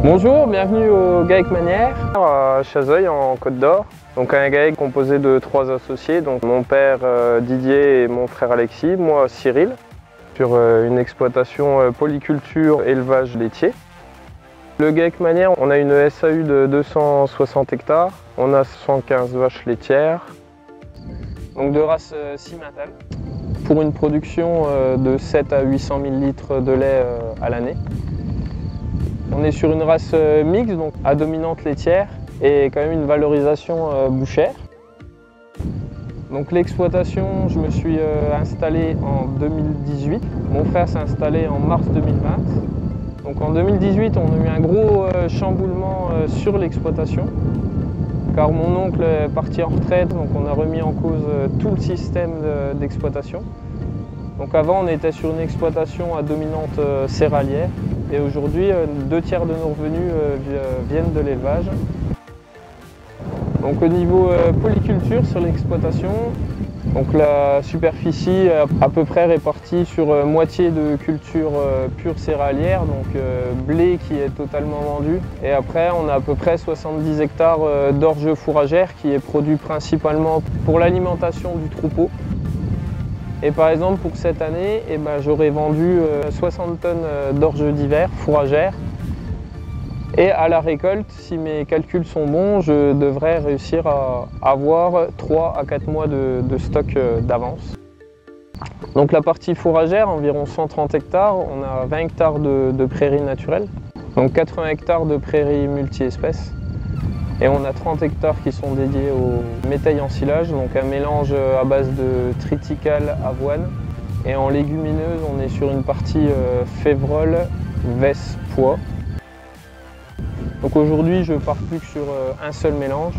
Bonjour, bienvenue au GAEC Manière à Chazeuil en Côte d'Or. Donc un GAEC composé de 3 associés, donc mon père Didier et mon frère Alexis, moi Cyril, sur une exploitation polyculture élevage laitier. Le GAEC Manière, on a une SAU de 260 hectares, on a 115 vaches laitières, donc de race Simmental, pour une production de 7 à 800 000 litres de lait à l'année. On est sur une race mixte, donc à dominante laitière et quand même une valorisation bouchère. Donc l'exploitation, je me suis installé en 2018. Mon frère s'est installé en mars 2020. Donc en 2018, on a eu un gros chamboulement sur l'exploitation, car mon oncle est parti en retraite, donc on a remis en cause tout le système d'exploitation. Donc avant, on était sur une exploitation à dominante céréalière. Et aujourd'hui, 2 tiers de nos revenus viennent de l'élevage. Donc au niveau polyculture sur l'exploitation, donc la superficie est à peu près répartie sur moitié de culture pure céréalière, donc blé qui est totalement vendu. Et après, on a à peu près 70 hectares d'orge fourragère qui est produit principalement pour l'alimentation du troupeau. Et par exemple, pour cette année, j'aurais vendu 60 tonnes d'orge d'hiver fourragère. Et à la récolte, si mes calculs sont bons, je devrais réussir à avoir 3 à 4 mois de stock d'avance. Donc la partie fourragère, environ 130 hectares, on a 20 hectares de prairies naturelles, donc 80 hectares de prairies multi-espèces. Et on a 30 hectares qui sont dédiés au métail en silage, donc un mélange à base de triticale, avoine. Et en légumineuse, on est sur une partie févrole, vesse, pois. Donc aujourd'hui, je pars plus que sur un seul mélange.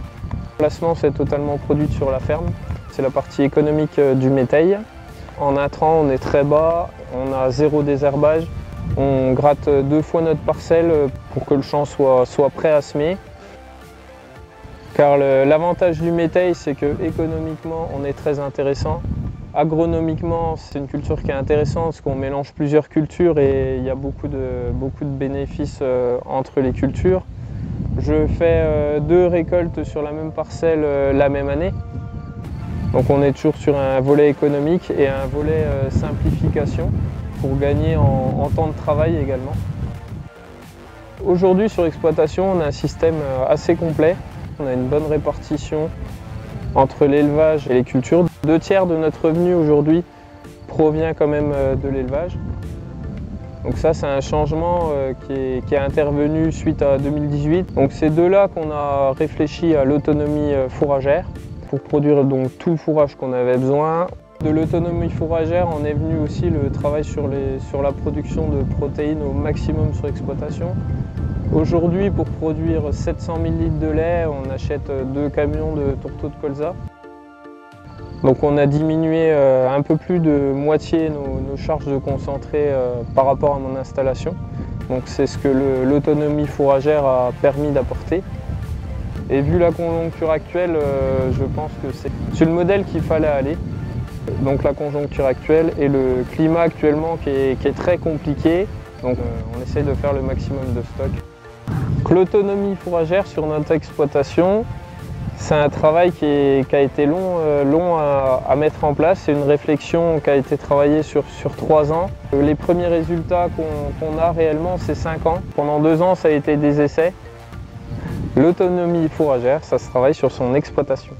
La semence est totalement produite sur la ferme. C'est la partie économique du métail. En intrant, on est très bas, on a 0 désherbage. On gratte 2 fois notre parcelle pour que le champ soit prêt à semer. Car l'avantage du métail, c'est que économiquement, on est très intéressant. Agronomiquement, c'est une culture qui est intéressante parce qu'on mélange plusieurs cultures et il y a beaucoup de bénéfices entre les cultures. Je fais 2 récoltes sur la même parcelle la même année. Donc on est toujours sur un volet économique et un volet simplification pour gagner en temps de travail également. Aujourd'hui, sur l'exploitation, on a un système assez complet. On a une bonne répartition entre l'élevage et les cultures. 2 tiers de notre revenu aujourd'hui provient quand même de l'élevage. Donc ça, c'est un changement qui est intervenu suite à 2018. Donc c'est de là qu'on a réfléchi à l'autonomie fourragère pour produire donc tout le fourrage qu'on avait besoin. De l'autonomie fourragère, on est venu aussi le travail sur la production de protéines au maximum sur l'exploitation. Aujourd'hui, pour produire 700 000 litres de lait, on achète 2 camions de tourteaux de colza. Donc on a diminué un peu plus de moitié nos charges de concentré par rapport à mon installation. Donc c'est ce que l'autonomie fourragère a permis d'apporter. Et vu la conjoncture actuelle, je pense que c'est le modèle qu'il fallait aller. Donc la conjoncture actuelle et le climat actuellement qui est très compliqué. Donc on essaye de faire le maximum de stock. L'autonomie fourragère sur notre exploitation, c'est un travail qui a été long à mettre en place. C'est une réflexion qui a été travaillée sur 3 ans. Les premiers résultats qu'on a réellement, c'est 5 ans. Pendant 2 ans, ça a été des essais. L'autonomie fourragère, ça se travaille sur son exploitation.